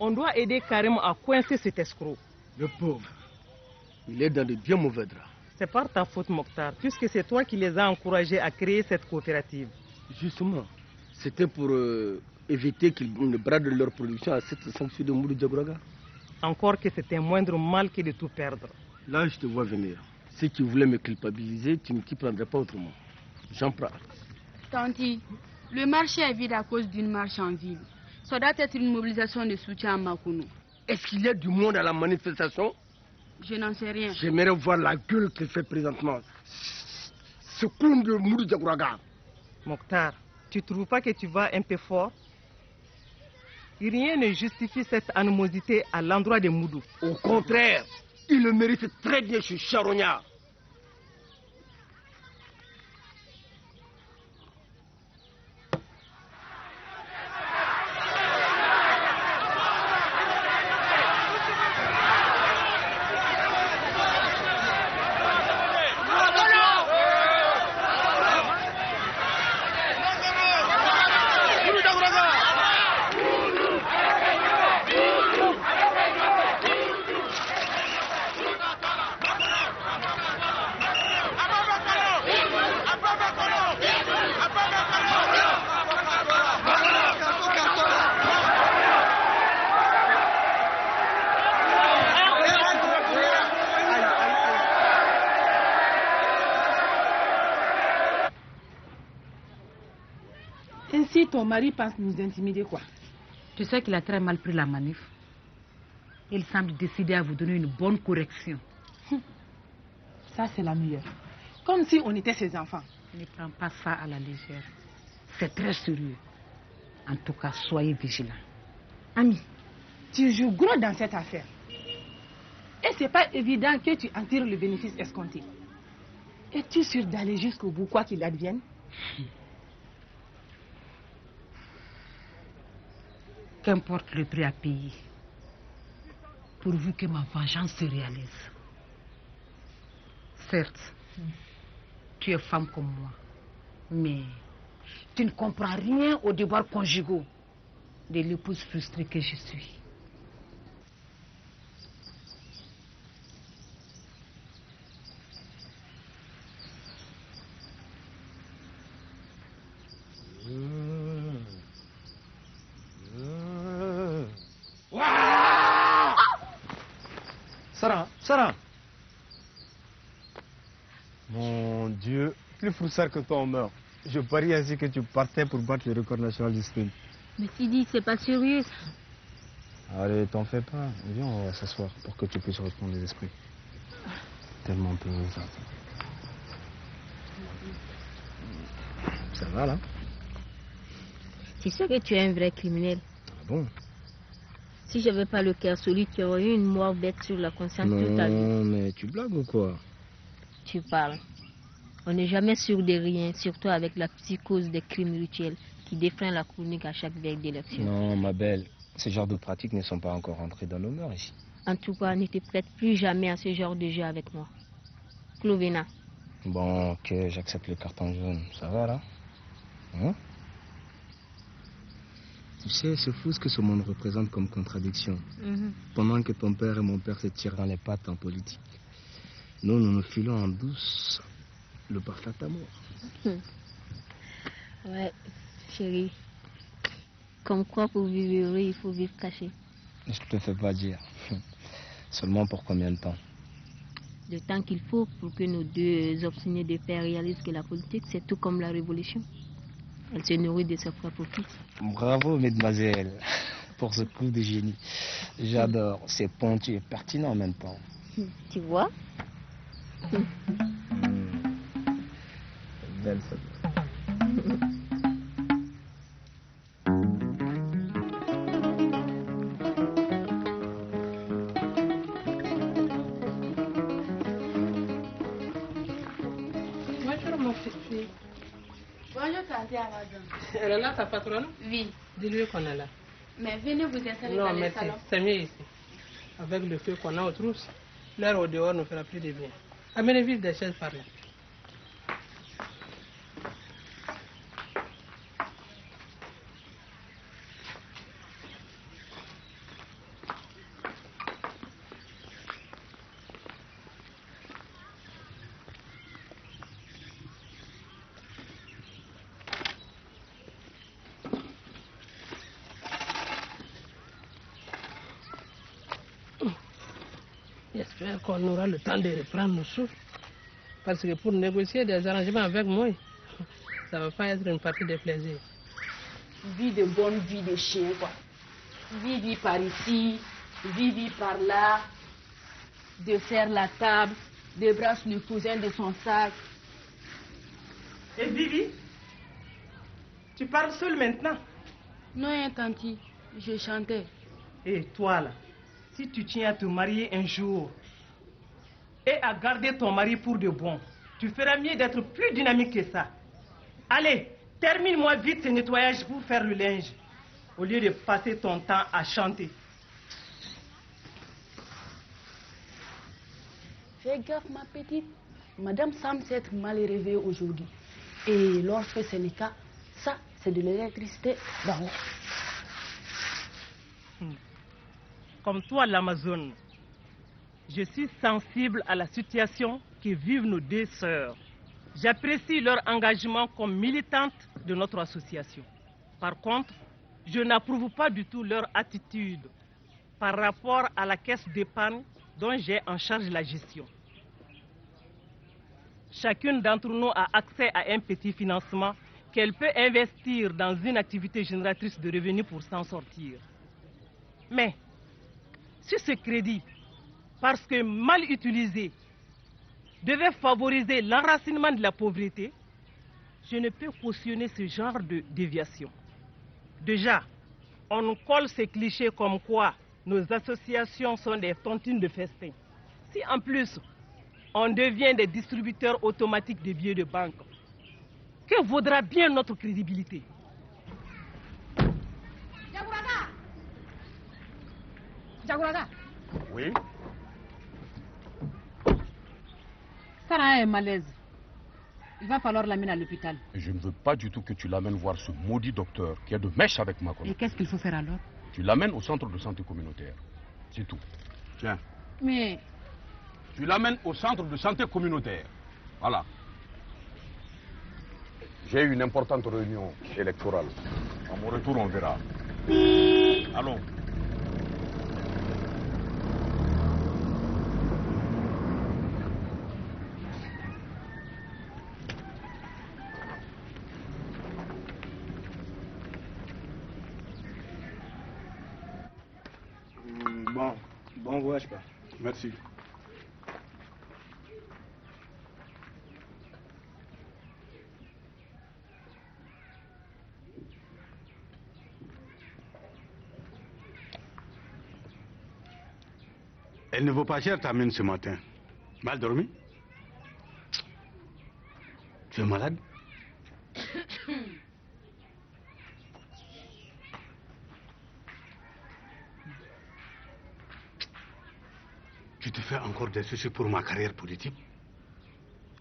On doit aider Karim à coincer cet escroc. Le pauvre, il est dans de bien mauvais draps. C'est par ta faute, Mokhtar, puisque c'est toi qui les as encouragés à créer cette coopérative. Justement, c'était pour éviter qu'ils ne bradent leur production à cette sanction de Moudou Diagouraga. Encore que c'est un moindre mal que de tout perdre. Là, je te vois venir. Si tu voulais me culpabiliser, tu ne t'y prendrais pas autrement. J'en prends. Tanti, le marché est vide à cause d'une marche en ville. Ça doit être une mobilisation de soutien à Makounou. Est-ce qu'il y a du monde à la manifestation? Je n'en sais rien. J'aimerais voir la gueule qu'il fait présentement. Ce clown de Moudou Diagouraga. Mokhtar, tu ne trouves pas que tu vas un peu fort? Rien ne justifie cette animosité à l'endroit de Moudou. Au contraire, il le mérite très bien chez Charognard. Ainsi, ton mari pense nous intimider quoi? Tu sais qu'il a très mal pris la manif. Il semble décidé à vous donner une bonne correction. Ça, c'est la meilleure. Comme si on était ses enfants. Ne prends pas ça à la légère. C'est très sérieux. En tout cas, soyez vigilants. Ami, tu joues gros dans cette affaire. Et c'est pas évident que tu en tires le bénéfice escompté. Es-tu sûr d'aller jusqu'au bout, quoi qu'il advienne? Qu'importe le prix à payer, pourvu que ma vengeance se réalise. Certes, tu es femme comme moi, mais tu ne comprends rien aux devoirs conjugaux de l'épouse frustrée que je suis. Sarah. Mon Dieu, plus froussard que toi on meurt. Je parie ainsi que tu partais pour battre le record national du sprint. Mais Sidi, c'est pas sérieux. Allez, t'en fais pas. Viens, on va s'asseoir pour que tu puisses reprendre les esprits. Tellement peu ça. Ça va là? C'est sûr que tu es un vrai criminel. Ah bon? Si j'avais pas le cœur solide, tu aurais eu une mort bête sur la conscience toute ta vie. Non, mais tu blagues ou quoi? Tu parles. On n'est jamais sûr de rien, surtout avec la psychose des crimes rituels qui défraient la chronique à chaque veille d'élection. Non, ma belle, ce genre de pratiques ne sont pas encore rentrées dans nos mœurs ici. En tout cas, ne te prête plus jamais à ce genre de jeu avec moi. Clovena. Bon, ok, j'accepte le carton jaune. Ça va là? Hein? Tu sais, c'est fou ce que ce monde représente comme contradiction. Pendant que ton père et mon père se tirent dans les pattes en politique, nous nous filons en douce le parfait amour. Ouais, chérie. Comme quoi, pour vivre heureux, il faut vivre caché. Je te fais pas dire. Seulement pour combien de temps? Le temps qu'il faut pour que nos deux obstinés de père réalisent que la politique, c'est tout comme la révolution. Elle se nourrit de ses propres fils. Bravo, mesdemoiselles, pour ce coup de génie. J'adore. C'est pointu et pertinent en même temps. Tu vois? Belle ça. Bonjour mon petit. Bonjour tante Amazon. Elle est là ta patronne? Oui. Dis-lui qu'on est là. Mais venez vous installer Non, dans le mais salon. c'est mieux ici. Avec le feu qu'on a aux trousses, l'air au dehors ne fera plus de bien. Amenez vite des chaises par là. J'espère qu'on aura le temps de reprendre nos souffles. Parce que pour négocier des arrangements avec moi, ça ne va pas être une partie de plaisir. Vie de bonne vie de chien, quoi. Vie par ici, vie par là, de faire la table, de brasser le cousin de son sac. Et Vivi, tu parles seule maintenant? Non, hein, tanti, je chantais. Et toi là, si tu tiens à te marier un jour et à garder ton mari pour de bon, tu feras mieux d'être plus dynamique que ça. Allez, termine-moi vite ce nettoyage pour faire le linge, au lieu de passer ton temps à chanter. Fais gaffe, ma petite. Madame semble s'être mal réveillée aujourd'hui. Et lorsque ce n'est qu'à ça, c'est de l'électricité dans l'air. Comme toi, l'Amazone, je suis sensible à la situation que vivent nos deux sœurs. J'apprécie leur engagement comme militantes de notre association. Par contre, je n'approuve pas du tout leur attitude par rapport à la caisse d'épargne dont j'ai en charge la gestion. Chacune d'entre nous a accès à un petit financement qu'elle peut investir dans une activité génératrice de revenus pour s'en sortir. Mais, si ce crédit, parce que mal utilisé, devait favoriser l'enracinement de la pauvreté, je ne peux cautionner ce genre de déviation. Déjà, on nous colle ces clichés comme quoi nos associations sont des tontines de festin. Si en plus, on devient des distributeurs automatiques de billets de banque, que vaudra bien notre crédibilité? Jagoraga. Oui. Sarah est malaise. Il va falloir l'amener à l'hôpital. Et je ne veux pas du tout que tu l'amènes voir ce maudit docteur qui est de mèche avec ma collègue. Et qu'est-ce qu'il faut faire alors? Tu l'amènes au centre de santé communautaire. C'est tout. Tiens. Mais... Tu l'amènes au centre de santé communautaire. Voilà. J'ai eu une importante réunion électorale. À mon retour, on verra. Allons. Bon voyage, père. Merci. Elle ne vaut pas cher ta mine ce matin. Mal dormi? Tu es malade? Tu te fais encore des soucis pour ma carrière politique?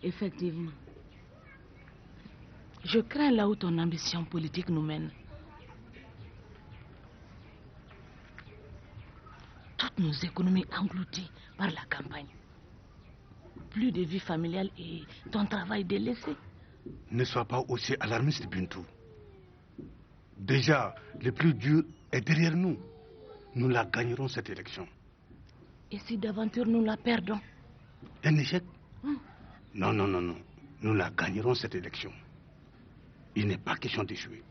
Effectivement. Je crains là où ton ambition politique nous mène. Toutes nos économies englouties par la campagne. Plus de vie familiale et ton travail délaissé. Ne sois pas aussi alarmiste, Bintou. Déjà, le plus dur est derrière nous. Nous la gagnerons cette élection. Et si d'aventure nous la perdons? Un échec? Non. Nous la gagnerons cette élection. Il n'est pas question d'échouer.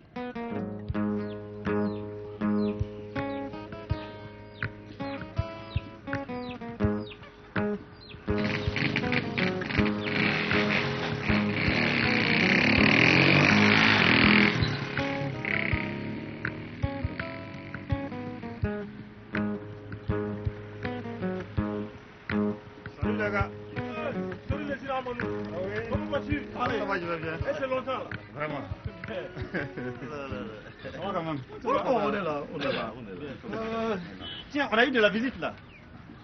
Tiens, on a eu de la visite là.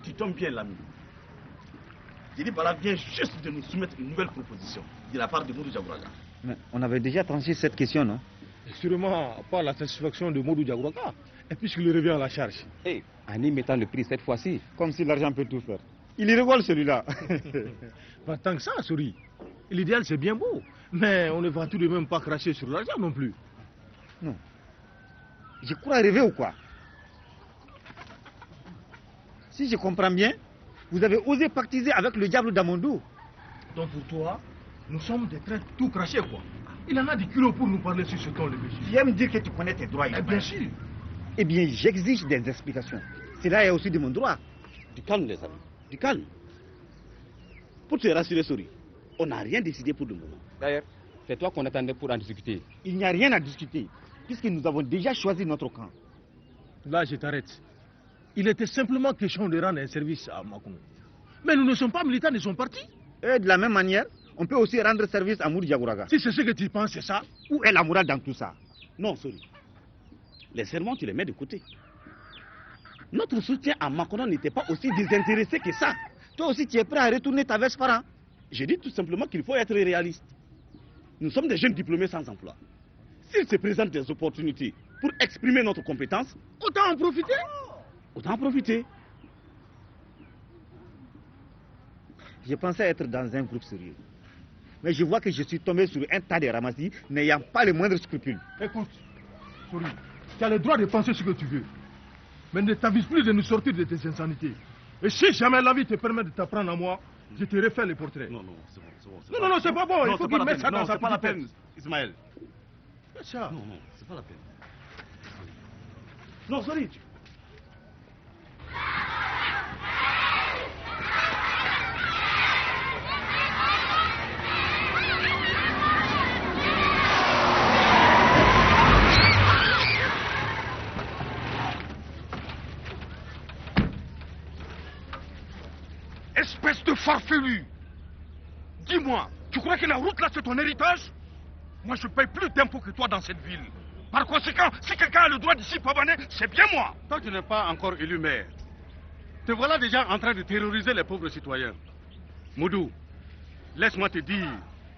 Tu tombes bien l'ami. J'ai dit, Bala vient juste de nous soumettre une nouvelle proposition de la part de Modou Diagouraga. Mais on avait déjà tranché cette question, non? Sûrement pas la satisfaction de Modou Diagouraga. Et puisqu'il revient à la charge. En y mettant le prix cette fois-ci, comme si l'argent peut tout faire. Il y rigole celui-là. Pas tant que ça, souris. L'idéal c'est bien beau. Mais on ne va tout de même pas cracher sur l'argent non plus. Non. Je crois rêver ou quoi? Si je comprends bien, vous avez osé pactiser avec le diable d'Amondou. Donc pour toi, nous sommes des traîtres tout crachés quoi. Il en a des kilos pour nous parler sur ce ton, le monsieur. Tu aimes dire que tu connais tes droits. Bien sûr. Eh bien, j'exige des explications. Cela est aussi de mon droit. Du calme, les amis. Du calme. Pour te rassurer, Sori, on n'a rien décidé pour le moment. D'ailleurs, c'est toi qu'on attendait pour en discuter. Il n'y a rien à discuter, puisque nous avons déjà choisi notre camp. Là, je t'arrête. Il était simplement question de rendre un service à Makoun. Mais nous ne sommes pas militants de son parti. Et de la même manière, on peut aussi rendre service à Modou Diagouraga. Si c'est ce que tu penses, c'est ça? Où est la morale dans tout ça? Non, Sori. Les serments, tu les mets de côté. Notre soutien à Macron n'était pas aussi désintéressé que ça. Toi aussi, tu es prêt à retourner ta veste par an? J'ai dit tout simplement qu'il faut être réaliste. Nous sommes des jeunes diplômés sans emploi. S'il se présente des opportunités pour exprimer notre compétence, autant en profiter. Autant en profiter. Je pensais être dans un groupe sérieux. Mais je vois que je suis tombé sur un tas de ramassis n'ayant pas le moindre scrupule. Écoute, Sori, tu as le droit de penser ce que tu veux. Mais ne t'avise plus de nous sortir de tes insanités. Et si jamais la vie te permet de t'apprendre à moi, je te refais les portraits. Non, c'est bon. Non, c'est pas bon. Il faut qu'il mette ça dans sa petite tête. Non, c'est pas la peine, Ismaël. Ça. Non, c'est pas la peine. Non, Sori. Espèce de farfelu! Dis-moi, tu crois que la route là c'est ton héritage? Moi je paye plus d'impôts que toi dans cette ville. Par conséquent, si quelqu'un a le droit d'ici pavaner, c'est bien moi. Toi tu n'es pas encore élu maire. Te voilà déjà en train de terroriser les pauvres citoyens. Modou, laisse-moi te dire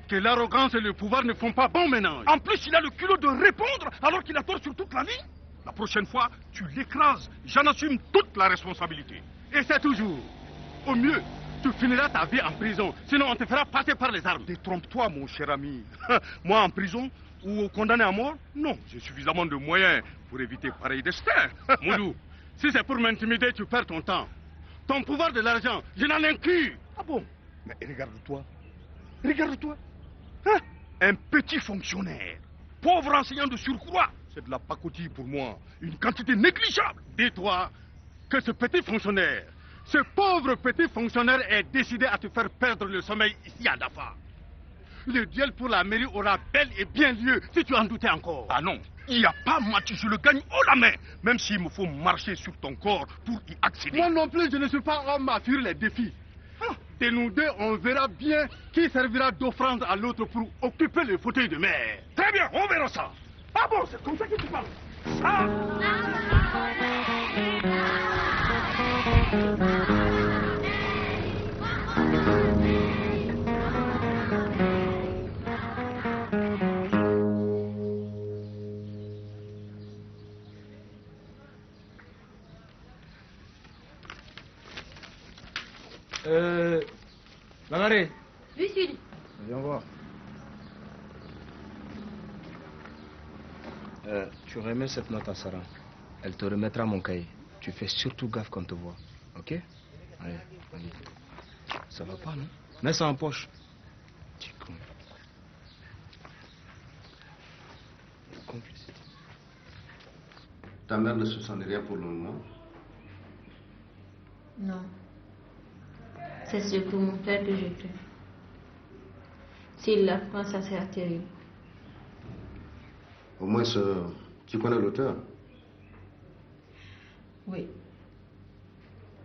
que l'arrogance et le pouvoir ne font pas bon ménage. En plus, il a le culot de répondre alors qu'il a tort sur toute la ligne. La prochaine fois, tu l'écrases. J'en assume toute la responsabilité. Et c'est toujours. Au mieux, tu finiras ta vie en prison. Sinon, on te fera passer par les armes. Détrompe-toi, mon cher ami. Moi, en prison ou condamné à mort? Non, j'ai suffisamment de moyens pour éviter pareil destin. Moudou, si c'est pour m'intimider, tu perds ton temps. Ton pouvoir de l'argent, je n'en ai qu'une. Ah bon? Mais regarde-toi. Regarde-toi. Hein? Un petit fonctionnaire. Pauvre enseignant de surcroît. C'est de la pacotille pour moi. Une quantité négligeable. Dis-toi que ce petit fonctionnaire, ce pauvre petit fonctionnaire est décidé à te faire perdre le sommeil ici à Dafa. Le duel pour la mairie aura bel et bien lieu, si tu en doutais encore. Ah non, il n'y a pas match, je le gagne haut la main. Même s'il me faut marcher sur ton corps pour y accéder. Moi non plus, je ne suis pas homme à fuir les défis. De nous deux, on verra bien qui servira d'offrande à l'autre pour occuper le fauteuil de maire. Très bien, on verra ça. Ah bon, c'est comme ça que tu parles. Mamaré. Oui, Sidi. Viens voir. Tu remets cette note à Sarah. Elle te remettra mon cahier. Tu fais surtout gaffe quand on te voit. Ok? Allez, allez. Ça va pas, non? Mets ça en poche. Petit con. Complicité. Ta mère ne se sent rien pour le moment? Non. C'est surtout mon père que je crains. S'il l'apprend, ça sera terrible. Au moins, tu connais l'auteur? Oui.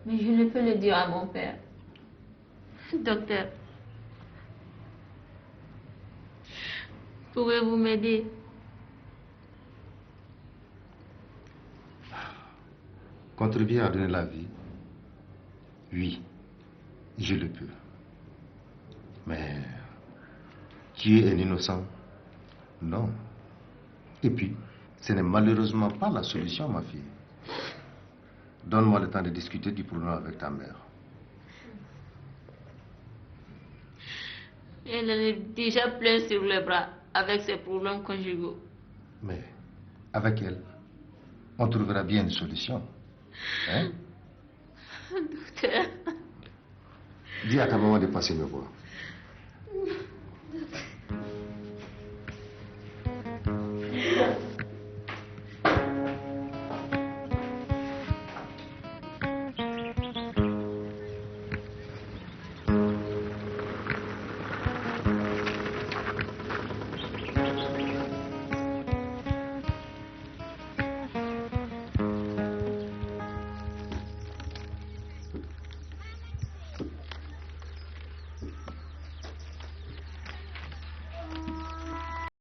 Mais je ne peux le dire à mon père. Docteur, pouvez-vous m'aider? Contribuer à donner la vie? Oui, je le peux. Mais tuer un innocent? Non. Et puis, ce n'est malheureusement pas la solution, ma fille. Donne-moi le temps de discuter du problème avec ta mère. Elle en est déjà pleine sur les bras avec ses problèmes conjugaux. Mais avec elle, on trouvera bien une solution. Hein? Docteur. Dis à ta maman de passer me voir.